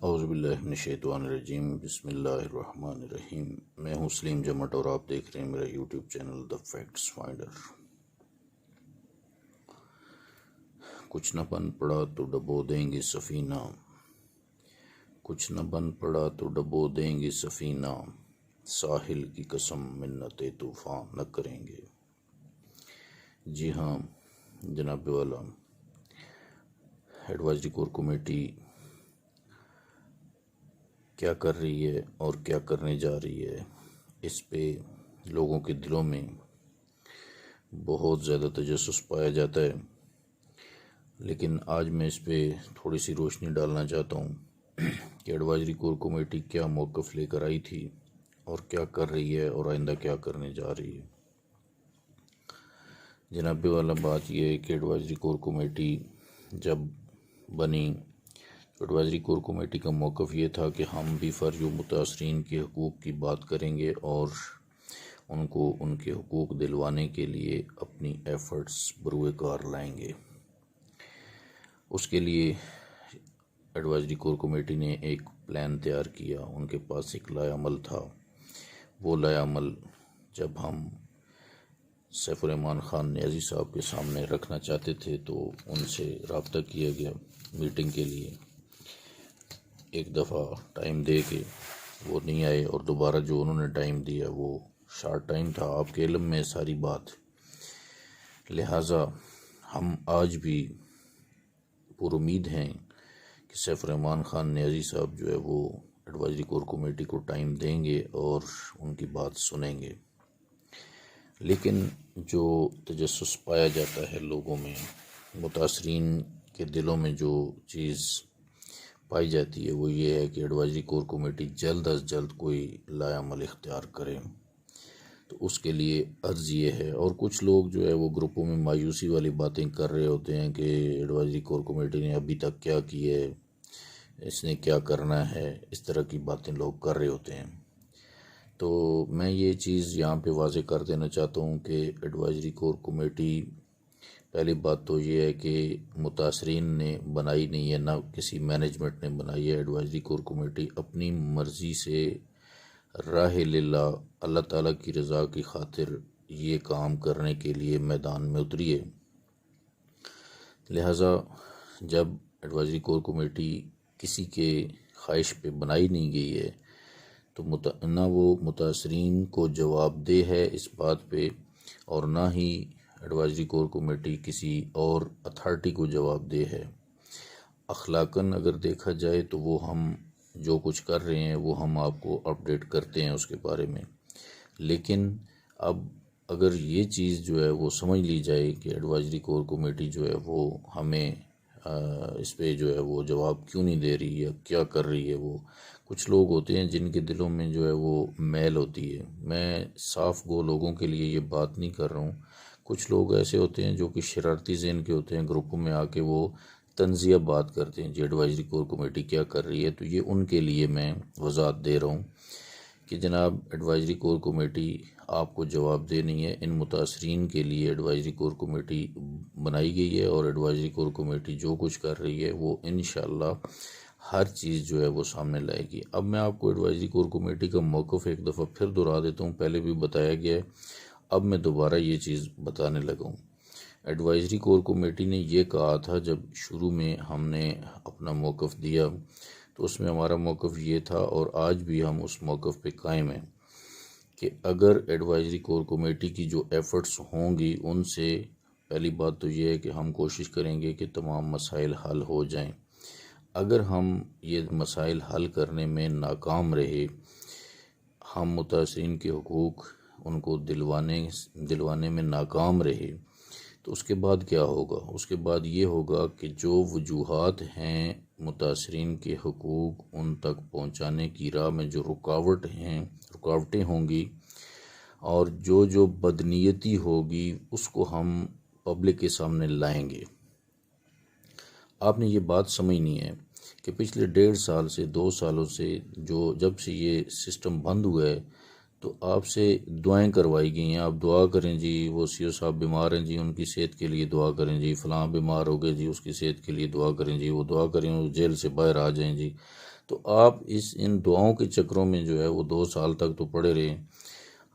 اعوذ باللہ من الشیطان الرجیم، بسم اللہ الرحمن الرحیم۔ میں ہوں سلیم جمٹ اور آپ دیکھ رہے ہیں میرا YouTube channel the facts finder. کچھ نہ بن پڑا تو ڈبو دیں گے سفینہ، کچھ نہ بن پڑا تو ڈبو دیں گے سفینہ، ساحل کی قسم منت طوفان نہ کریں گے۔ جی ہاں جناب والا، ایڈوائزری کور کمیٹی کیا کر رہی ہے اور کیا کرنے جا رہی ہے، اس پہ لوگوں کے دلوں میں بہت زیادہ تجسس پایا جاتا ہے، لیکن آج میں اس پہ تھوڑی سی روشنی ڈالنا چاہتا ہوں کہ ایڈوائزری کور کمیٹی کیا موقف لے کر آئی تھی اور کیا کر رہی ہے اور آئندہ کیا کرنے جا رہی ہے۔ جناب والا، بات یہ ہے کہ ایڈوائزری کور کمیٹی جب بنی، ایڈوائزری کور کمیٹی کا موقف یہ تھا کہ ہم بھی فرد و متاثرین کے حقوق کی بات کریں گے اور ان کو ان کے حقوق دلوانے کے لیے اپنی ایفرٹس بروئے کار لائیں گے۔ اس کے لیے ایڈوائزری کور کمیٹی نے ایک پلان تیار کیا، ان کے پاس ایک لائحہ عمل تھا۔ وہ لائحہ عمل جب ہم سیف الرحمن خان نیازی صاحب کے سامنے رکھنا چاہتے تھے تو ان سے رابطہ کیا گیا میٹنگ کے لیے۔ ایک دفعہ ٹائم دے کے وہ نہیں آئے اور دوبارہ جو انہوں نے ٹائم دیا وہ شارٹ ٹائم تھا، آپ کے علم میں ساری بات۔ لہٰذا ہم آج بھی پر امید ہیں کہ سیف الرحمن خان نیازی صاحب جو ہے وہ ایڈوائزری کور کمیٹی کو ٹائم دیں گے اور ان کی بات سنیں گے، لیکن جو تجسس پایا جاتا ہے لوگوں میں، متاثرین کے دلوں میں جو چیز پائی جاتی ہے وہ یہ ہے کہ ایڈوائزری کور کمیٹی جلد از جلد کوئی لائحہ عمل اختیار کرے۔ تو اس کے لیے عرض یہ ہے، اور کچھ لوگ جو ہے وہ گروپوں میں مایوسی والی باتیں کر رہے ہوتے ہیں کہ ایڈوائزری کور کمیٹی نے ابھی تک کیا کی ہے، اس نے کیا کرنا ہے، اس طرح کی باتیں لوگ کر رہے ہوتے ہیں۔ تو میں یہ چیز یہاں پہ واضح کر دینا چاہتا ہوں کہ ایڈوائزری کور کمیٹی، پہلی بات تو یہ ہے کہ متاثرین نے بنائی نہیں ہے، نہ کسی مینجمنٹ نے بنائی ہے۔ ایڈوائزری کور کمیٹی اپنی مرضی سے راہ للہ، اللہ تعالیٰ کی رضا کی خاطر یہ کام کرنے کے لیے میدان میں اتری ہے۔ لہٰذا جب ایڈوائزری کور کمیٹی کسی کے خواہش پہ بنائی نہیں گئی ہے تو نہ وہ متاثرین کو جواب دہ ہے اس بات پہ، اور نہ ہی ایڈوائزری کور کمیٹی کسی اور اتھارٹی کو جواب دہ ہے۔ اخلاقاً اگر دیکھا جائے تو وہ ہم جو کچھ کر رہے ہیں وہ ہم آپ کو اپڈیٹ کرتے ہیں اس کے بارے میں، لیکن اب اگر یہ چیز جو ہے وہ سمجھ لی جائے کہ ایڈوائزری کور کمیٹی جو ہے وہ ہمیں اس پہ جو ہے وہ جواب کیوں نہیں دے رہی یا کیا کر رہی ہے، وہ کچھ لوگ ہوتے ہیں جن کے دلوں میں جو ہے وہ میل ہوتی ہے۔ میں صاف گو لوگوں کے لیے یہ بات نہیں کر رہا ہوں، کچھ لوگ ایسے ہوتے ہیں جو کہ شرارتی ذہن کے ہوتے ہیں، گروپوں میں آ کے وہ تنزیہ بات کرتے ہیں، جی ایڈوائزری کور کمیٹی کیا کر رہی ہے۔ تو یہ ان کے لیے میں وضاحت دے رہا ہوں کہ جناب ایڈوائزری کور کمیٹی آپ کو جواب دہ نہیں ہے، ان متاثرین کے لیے ایڈوائزری کور کمیٹی بنائی گئی ہے، اور ایڈوائزری کور کمیٹی جو کچھ کر رہی ہے وہ انشاءاللہ ہر چیز جو ہے وہ سامنے لائے گی۔ اب میں آپ کو ایڈوائزری کور کمیٹی کا موقف ایک دفعہ پھر دہرا دیتا ہوں، پہلے بھی بتایا گیا ہے، اب میں دوبارہ یہ چیز بتانے لگا ہوں۔ ایڈوائزری کور کمیٹی نے یہ کہا تھا، جب شروع میں ہم نے اپنا موقف دیا تو اس میں ہمارا موقف یہ تھا، اور آج بھی ہم اس موقف پہ قائم ہیں، کہ اگر ایڈوائزری کور کمیٹی کی جو ایفرٹس ہوں گی ان سے پہلی بات تو یہ ہے کہ ہم کوشش کریں گے کہ تمام مسائل حل ہو جائیں۔ اگر ہم یہ مسائل حل کرنے میں ناکام رہے، ہم متاثرین کے حقوق ان کو دلوانے میں ناکام رہے، تو اس کے بعد کیا ہوگا؟ اس کے بعد یہ ہوگا کہ جو وجوہات ہیں متاثرین کے حقوق ان تک پہنچانے کی راہ میں، جو رکاوٹیں ہوں گی اور جو بدنیتی ہوگی، اس کو ہم پبلک کے سامنے لائیں گے۔ آپ نے یہ بات سمجھنی ہے کہ پچھلے 1.5 سال سے 2 سالوں سے جب سے یہ سسٹم بند ہوا ہے تو آپ سے دعائیں کروائی گئی ہیں، آپ دعا کریں جی، وہ سی او صاحب بیمار ہیں جی، ان کی صحت کے لیے دعا کریں جی، فلاں بیمار ہو گئے جی، اس کی صحت کے لیے دعا کریں جی، وہ دعا کریں وہ جیل سے باہر آ جائیں جی۔ تو آپ ان دعاؤں کے چکروں میں جو ہے وہ 2 سال تک تو پڑے رہے۔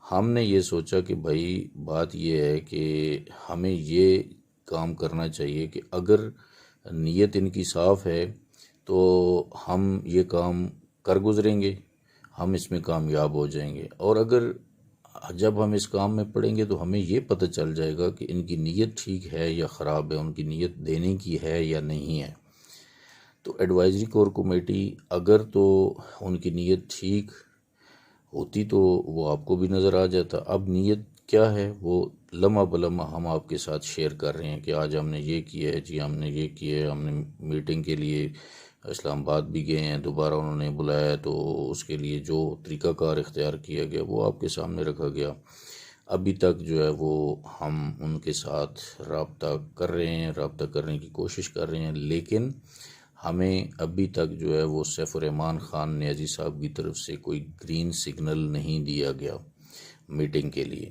ہم نے یہ سوچا کہ بھائی بات یہ ہے کہ ہمیں یہ کام کرنا چاہیے کہ اگر نیت ان کی صاف ہے تو ہم یہ کام کر گزریں گے، ہم اس میں کامیاب ہو جائیں گے، اور اگر جب ہم اس کام میں پڑیں گے تو ہمیں یہ پتہ چل جائے گا کہ ان کی نیت ٹھیک ہے یا خراب ہے، ان کی نیت دینے کی ہے یا نہیں ہے۔ تو ایڈوائزری کور کمیٹی اگر تو ان کی نیت ٹھیک ہوتی تو وہ آپ کو بھی نظر آ جاتا۔ اب نیت کیا ہے وہ لمحہ بلمحہ ہم آپ کے ساتھ شیئر کر رہے ہیں کہ آج ہم نے یہ کیا ہے، جی ہم نے یہ کیا ہے، ہم نے میٹنگ کے لیے اسلام آباد بھی گئے ہیں، دوبارہ انہوں نے بلایا تو اس کے لیے جو طریقہ کار اختیار کیا گیا وہ آپ کے سامنے رکھا گیا۔ ابھی تک جو ہے وہ ہم ان کے ساتھ رابطہ کر رہے ہیں، رابطہ کرنے کی کوشش کر رہے ہیں، لیکن ہمیں ابھی تک جو ہے وہ سیف الرحمان خان نیازی صاحب کی طرف سے کوئی گرین سگنل نہیں دیا گیا میٹنگ کے لیے۔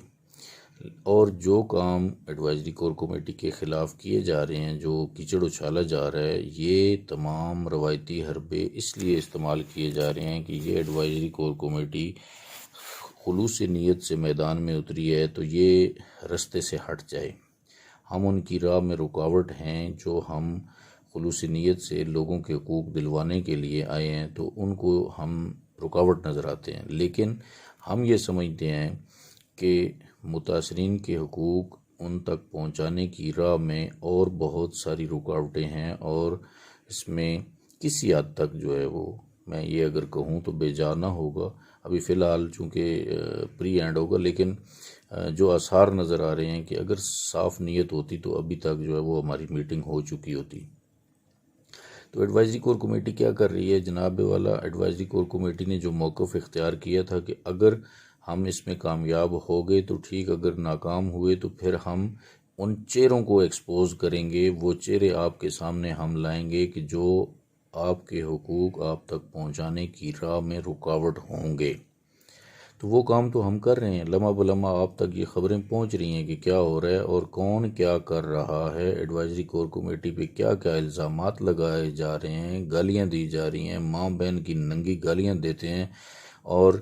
اور جو کام ایڈوائزری کور کمیٹی کے خلاف کیے جا رہے ہیں، جو کیچڑ اچھالا جا رہا ہے، یہ تمام روایتی حربے اس لیے استعمال کیے جا رہے ہیں کہ یہ ایڈوائزری کور کمیٹی خلوص نیت سے میدان میں اتری ہے تو یہ رستے سے ہٹ جائے۔ ہم ان کی راہ میں رکاوٹ ہیں، جو ہم خلوص نیت سے لوگوں کے حقوق دلوانے کے لیے آئے ہیں تو ان کو ہم رکاوٹ نظر آتے ہیں، لیکن ہم یہ سمجھتے ہیں کہ متاثرین کے حقوق ان تک پہنچانے کی راہ میں اور بہت ساری رکاوٹیں ہیں، اور اس میں کسی حد تک جو ہے وہ میں یہ اگر کہوں تو بے جا نہ ہوگا، ابھی فی الحال چونکہ پری اینڈ ہوگا، لیکن جو آثار نظر آ رہے ہیں کہ اگر صاف نیت ہوتی تو ابھی تک جو ہے وہ ہماری میٹنگ ہو چکی ہوتی۔ تو ایڈوائزری کور کمیٹی کیا کر رہی ہے جناب والا؟ ایڈوائزری کور کمیٹی نے جو موقف اختیار کیا تھا کہ اگر ہم اس میں کامیاب ہو گئے تو ٹھیک، اگر ناکام ہوئے تو پھر ہم ان چہروں کو ایکسپوز کریں گے، وہ چہرے آپ کے سامنے ہم لائیں گے کہ جو آپ کے حقوق آپ تک پہنچانے کی راہ میں رکاوٹ ہوں گے۔ تو وہ کام تو ہم کر رہے ہیں، لمحہ بلمحہ آپ تک یہ خبریں پہنچ رہی ہیں کہ کیا ہو رہا ہے اور کون کیا کر رہا ہے، ایڈوائزری کور کمیٹی پہ کیا کیا الزامات لگائے جا رہے ہیں، گالیاں دی جا رہی ہیں، ماں بہن کی ننگی گالیاں دیتے ہیں اور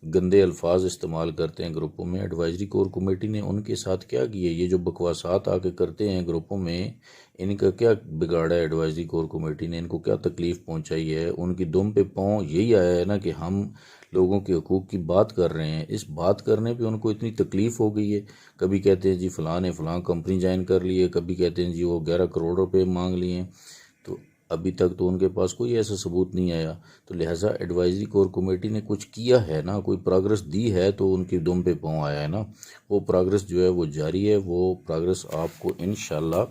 گندے الفاظ استعمال کرتے ہیں گروپوں میں۔ ایڈوائزری کور کمیٹی نے ان کے ساتھ کیا کیا؟ یہ جو بکواسات آ کے کرتے ہیں گروپوں میں، ان کا کیا بگاڑا ہے؟ ایڈوائزری کور کمیٹی نے ان کو کیا تکلیف پہنچائی ہے؟ ان کی دم پہ پاؤں یہی آیا ہے نا کہ ہم لوگوں کے حقوق کی بات کر رہے ہیں، اس بات کرنے پہ ان کو اتنی تکلیف ہو گئی ہے۔ کبھی کہتے ہیں جی فلاں نے فلاں کمپنی جوائن کر لی ہے، کبھی کہتے ہیں جی وہ 11 کروڑ روپے مانگ لیے ہیں، تو ابھی تک تو ان کے پاس کوئی ایسا ثبوت نہیں آیا۔ تو لہٰذا ایڈوائزری کور کمیٹی نے کچھ کیا ہے نا، کوئی پروگرس دی ہے تو ان کی دم پہ پاؤں آیا ہے نا، وہ پروگرس جو ہے وہ جاری ہے، وہ پروگرس آپ کو انشاءاللہ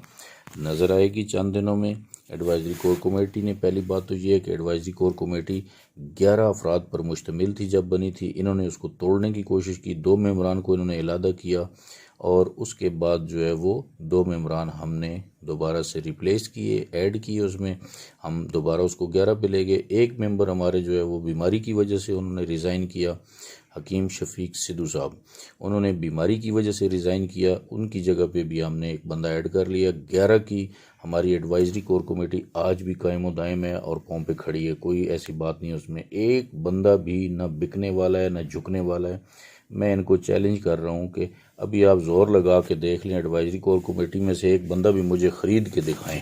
نظر آئے گی چند دنوں میں۔ ایڈوائزری کور کمیٹی نے پہلی بات تو یہ ہے کہ ایڈوائزری کور کمیٹی 11 افراد پر مشتمل تھی جب بنی تھی، انہوں نے اس کو توڑنے کی کوشش کی، 2 ممبران کو انہوں نے علیحدہ کیا، اور اس کے بعد جو ہے وہ 2 ممبران ہم نے دوبارہ سے ریپلیس کیے، ایڈ کیے، اس میں ہم دوبارہ اس کو 11 پہ لے گئے۔ ایک ممبر ہمارے جو ہے وہ بیماری کی وجہ سے انہوں نے ریزائن کیا، حکیم شفیق سدھو صاحب، انہوں نے بیماری کی وجہ سے ریزائن کیا، ان کی جگہ پہ بھی ہم نے ایک بندہ ایڈ کر لیا۔ 11 کی ہماری ایڈوائزری کور کمیٹی آج بھی قائم و دائم ہے اور پاؤں پہ کھڑی ہے، کوئی ایسی بات نہیں، اس میں ایک بندہ بھی نہ بکنے والا ہے نہ جھکنے والا ہے۔ میں ان کو چیلنج کر رہا ہوں کہ ابھی آپ زور لگا کے دیکھ لیں، ایڈوائزری کور کمیٹی میں سے ایک بندہ بھی مجھے خرید کے دکھائیں،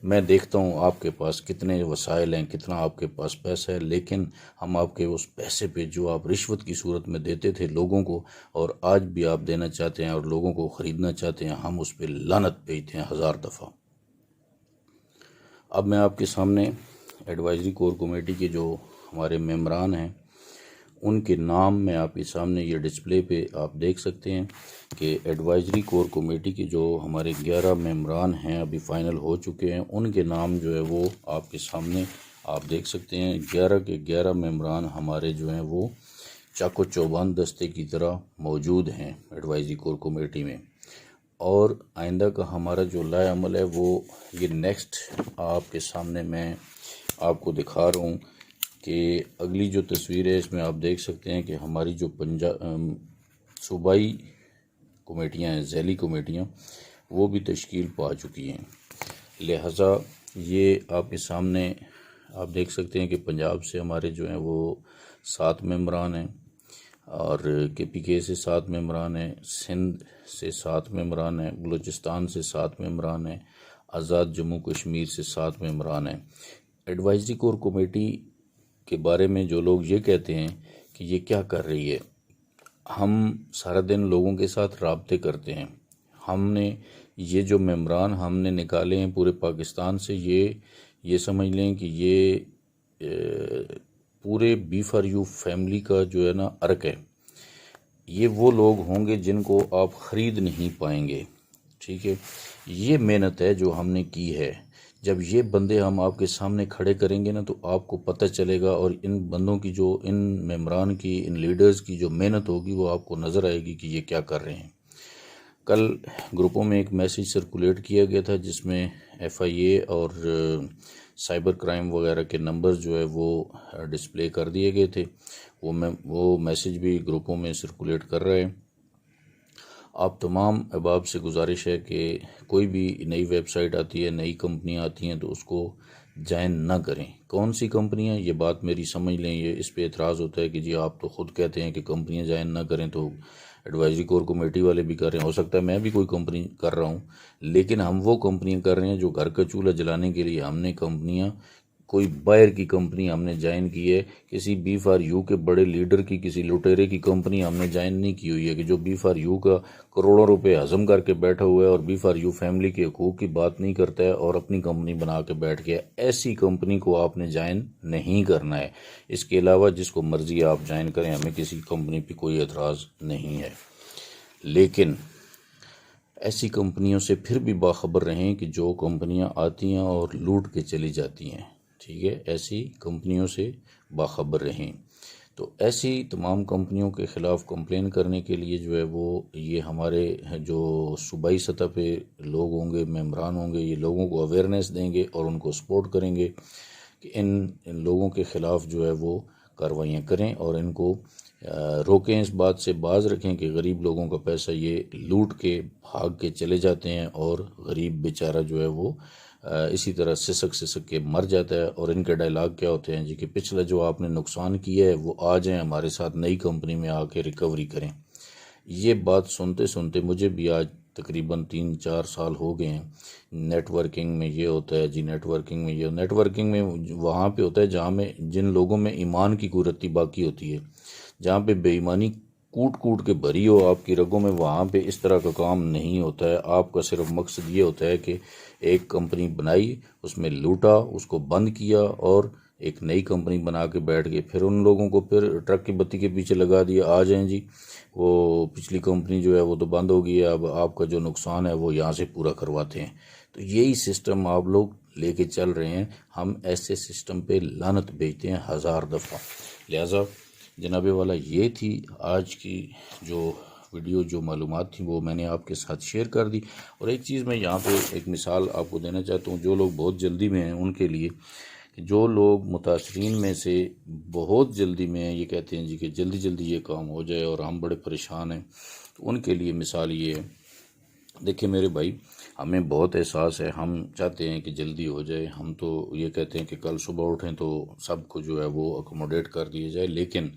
میں دیکھتا ہوں آپ کے پاس کتنے وسائل ہیں، کتنا آپ کے پاس پیسہ ہے، لیکن ہم آپ کے اس پیسے پہ جو آپ رشوت کی صورت میں دیتے تھے لوگوں کو، اور آج بھی آپ دینا چاہتے ہیں اور لوگوں کو خریدنا چاہتے ہیں، ہم اس پہ لعنت بھیجتے ہیں 1000 دفعہ۔ اب میں آپ کے سامنے ایڈوائزری کور کمیٹی کے جو ہمارے ممبران ہیں ان کے نام میں آپ کے سامنے یہ ڈسپلے پہ آپ دیکھ سکتے ہیں کہ ایڈوائزری کور کمیٹی کے جو ہمارے 11 ممبران ہیں ابھی فائنل ہو چکے ہیں، ان کے نام جو ہے وہ آپ کے سامنے آپ دیکھ سکتے ہیں۔ 11 کے 11 ممبران ہمارے جو ہیں وہ چاق و چوبند دستے کی طرح موجود ہیں ایڈوائزری کور کمیٹی میں، اور آئندہ کا ہمارا جو لائحہ عمل ہے وہ یہ نیکسٹ آپ کے سامنے میں آپ کو دکھا رہا ہوں کہ اگلی جو تصویر ہے اس میں آپ دیکھ سکتے ہیں کہ ہماری جو صوبائی کمیٹیاں ہیں، ذیلی کمیٹیاں، وہ بھی تشکیل پا چکی ہیں۔ لہٰذا یہ آپ کے سامنے آپ دیکھ سکتے ہیں کہ پنجاب سے ہمارے جو ہیں وہ 7 ممبران ہیں، اور KPK سے 7 ممبران ہیں، سندھ سے 7 ممبران ہیں، بلوچستان سے 7 ممبران ہیں، آزاد جموں کشمیر سے 7 ممبران ہیں۔ ایڈوائزری کور کمیٹی کے بارے میں جو لوگ یہ کہتے ہیں کہ یہ کیا کر رہی ہے، ہم سارا دن لوگوں کے ساتھ رابطے کرتے ہیں۔ ہم نے یہ جو ممبران ہم نے نکالے ہیں پورے پاکستان سے، یہ سمجھ لیں کہ یہ پورے B4U فیملی کا جو ہے نا ارک ہے۔ یہ وہ لوگ ہوں گے جن کو آپ خرید نہیں پائیں گے، ٹھیک ہے۔ یہ محنت ہے جو ہم نے کی ہے۔ جب یہ بندے ہم آپ کے سامنے کھڑے کریں گے نا تو آپ کو پتہ چلے گا، اور ان بندوں کی جو ان ممبران کی، ان لیڈرز کی جو محنت ہوگی وہ آپ کو نظر آئے گی کہ یہ کیا کر رہے ہیں۔ کل گروپوں میں ایک میسیج سرکولیٹ کیا گیا تھا جس میں FIA اور سائبر کرائم وغیرہ کے نمبرز جو ہے وہ ڈسپلے کر دیے گئے تھے۔ وہ میسیج بھی گروپوں میں سرکولیٹ کر رہے ہیں۔ آپ تمام احباب سے گزارش ہے کہ کوئی بھی نئی ویب سائٹ آتی ہے، نئی کمپنیاں آتی ہیں تو اس کو جوائن نہ کریں۔ کون سی کمپنیاں، یہ بات میری سمجھ لیں، یہ اس پہ اعتراض ہوتا ہے کہ جی آپ تو خود کہتے ہیں کہ کمپنیاں جوائن نہ کریں، تو ایڈوائزری کور کمیٹی والے بھی کر رہے ہیں، ہو سکتا ہے میں بھی کوئی کمپنی کر رہا ہوں، لیکن ہم وہ کمپنیاں کر رہے ہیں جو گھر کا چولہا جلانے کے لیے ہم نے کمپنیاں، کوئی باہر کی کمپنی ہم نے جوائن کی ہے، کسی B4U کے بڑے لیڈر کی، کسی لٹیرے کی کمپنی ہم نے جوائن نہیں کی ہوئی ہے کہ جو B4U کا کروڑوں روپے ہضم کر کے بیٹھا ہوا ہے اور B4U فیملی کے حقوق کی بات نہیں کرتا ہے اور اپنی کمپنی بنا کے بیٹھ گیا۔ ایسی کمپنی کو آپ نے جوائن نہیں کرنا ہے۔ اس کے علاوہ جس کو مرضی آپ جوائن کریں، ہمیں کسی کمپنی پہ کوئی اعتراض نہیں ہے، لیکن ایسی کمپنیوں سے پھر بھی باخبر رہیں کہ جو کمپنیاں آتی ہیں اور لوٹ کے چلی جاتی ہیں، ٹھیک ہے، ایسی کمپنیوں سے باخبر رہیں۔ تو ایسی تمام کمپنیوں کے خلاف کمپلین کرنے کے لیے جو ہے وہ یہ ہمارے جو صوبائی سطح پہ لوگ ہوں گے، ممبران ہوں گے، یہ لوگوں کو اویئرنیس دیں گے اور ان کو سپورٹ کریں گے کہ ان لوگوں کے خلاف جو ہے وہ کارروائیاں کریں اور ان کو روکیں، اس بات سے باز رکھیں کہ غریب لوگوں کا پیسہ یہ لوٹ کے بھاگ کے چلے جاتے ہیں اور غریب بیچارہ جو ہے وہ اسی طرح سسک کے مر جاتا ہے۔ اور ان کے ڈائلاگ کیا ہوتے ہیں جی کہ پچھلا جو آپ نے نقصان کیا ہے وہ آ جائیں ہمارے ساتھ نئی کمپنی میں آ کے ریکوری کریں۔ یہ بات سنتے سنتے مجھے بھی آج تقریباً 3-4 سال ہو گئے ہیں۔ نیٹ ورکنگ میں یہ ہوتا ہے جی، نیٹ ورکنگ میں یہ، نیٹ ورکنگ میں وہاں پہ ہوتا ہے جہاں میں جن لوگوں میں ایمان کی کوئی رتی باقی ہوتی ہے، جہاں پہ بے ایمانی کوٹ کوٹ کے بھری ہو آپ کی رگوں میں، وہاں پہ اس طرح کا کام نہیں ہوتا ہے۔ آپ کا صرف مقصد یہ ہوتا ہے کہ ایک کمپنی بنائی، اس میں لوٹا، اس کو بند کیا اور ایک نئی کمپنی بنا کے بیٹھ گئے، پھر ان لوگوں کو پھر ٹرک کی بتی کے پیچھے لگا دیا، آ جائیں جی وہ پچھلی کمپنی جو ہے وہ تو بند ہو گئی ہے، اب آپ کا جو نقصان ہے وہ یہاں سے پورا کرواتے ہیں۔ تو یہی سسٹم آپ لوگ لے کے چل رہے ہیں، ہم ایسے سسٹم پہ لعنت بھیجتے ہیں 1000 دفعہ۔ لہٰذا جناب والا یہ تھی آج کی جو ویڈیو، جو معلومات تھی وہ میں نے آپ کے ساتھ شیئر کر دی۔ اور ایک چیز میں یہاں پہ ایک مثال آپ کو دینا چاہتا ہوں، جو لوگ بہت جلدی میں ہیں ان کے لیے، جو لوگ متاثرین میں سے بہت جلدی میں ہیں، یہ کہتے ہیں جی کہ جلدی جلدی یہ کام ہو جائے اور ہم بڑے پریشان ہیں، تو ان کے لیے مثال یہ ہے۔ دیکھیں میرے بھائی، ہمیں بہت احساس ہے، ہم چاہتے ہیں کہ جلدی ہو جائے، ہم تو یہ کہتے ہیں کہ کل صبح اٹھیں تو سب کو جو ہے وہ اکوموڈیٹ کر دیا جائے، لیکن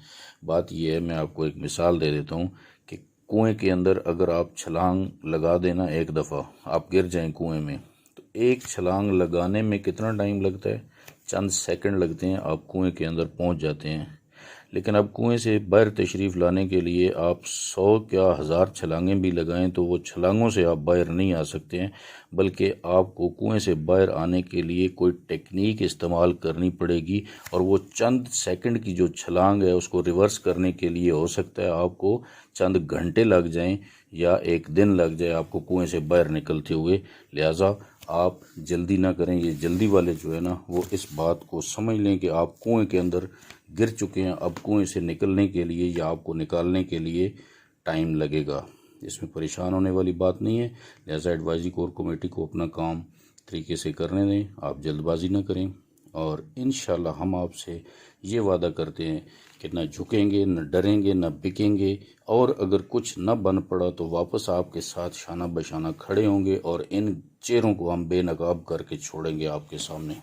بات یہ ہے، میں آپ کو ایک مثال دے دیتا ہوں کہ کنویں کے اندر اگر آپ چھلانگ لگا دینا، ایک دفعہ آپ گر جائیں کنویں میں، تو ایک چھلانگ لگانے میں کتنا ٹائم لگتا ہے؟ چند سیکنڈ لگتے ہیں، آپ کنویں کے اندر پہنچ جاتے ہیں۔ لیکن اب کنویں سے باہر تشریف لانے کے لیے آپ 100 کیا 1000 چھلانگیں بھی لگائیں تو وہ چھلانگوں سے آپ باہر نہیں آ سکتے ہیں، بلکہ آپ کو کنویں سے باہر آنے کے لیے کوئی ٹیکنیک استعمال کرنی پڑے گی، اور وہ چند سیکنڈ کی جو چھلانگ ہے اس کو ریورس کرنے کے لیے ہو سکتا ہے آپ کو چند گھنٹے لگ جائیں یا ایک دن لگ جائے آپ کو کنویں سے باہر نکلتے ہوئے۔ لہٰذا آپ جلدی نہ کریں، یہ جلدی والے جو ہے نا وہ اس بات کو سمجھ لیں کہ آپ کنویں کے اندر گر چکے ہیں، اب کنویں سے نکلنے کے لیے یا آپ کو نکالنے کے لیے ٹائم لگے گا، اس میں پریشان ہونے والی بات نہیں ہے۔ لہٰذا ایڈوائزری کور کمیٹی کو اپنا کام طریقے سے کرنے دیں، آپ جلد بازی نہ کریں، اور انشاءاللہ ہم آپ سے یہ وعدہ کرتے ہیں کہ نہ جھکیں گے، نہ ڈریں گے، نہ بکیں گے، اور اگر کچھ نہ بن پڑا تو واپس آپ کے ساتھ شانہ بشانہ کھڑے ہوں گے اور ان چہروں کو ہم بے نقاب کر کے چھوڑیں گے آپ کے سامنے۔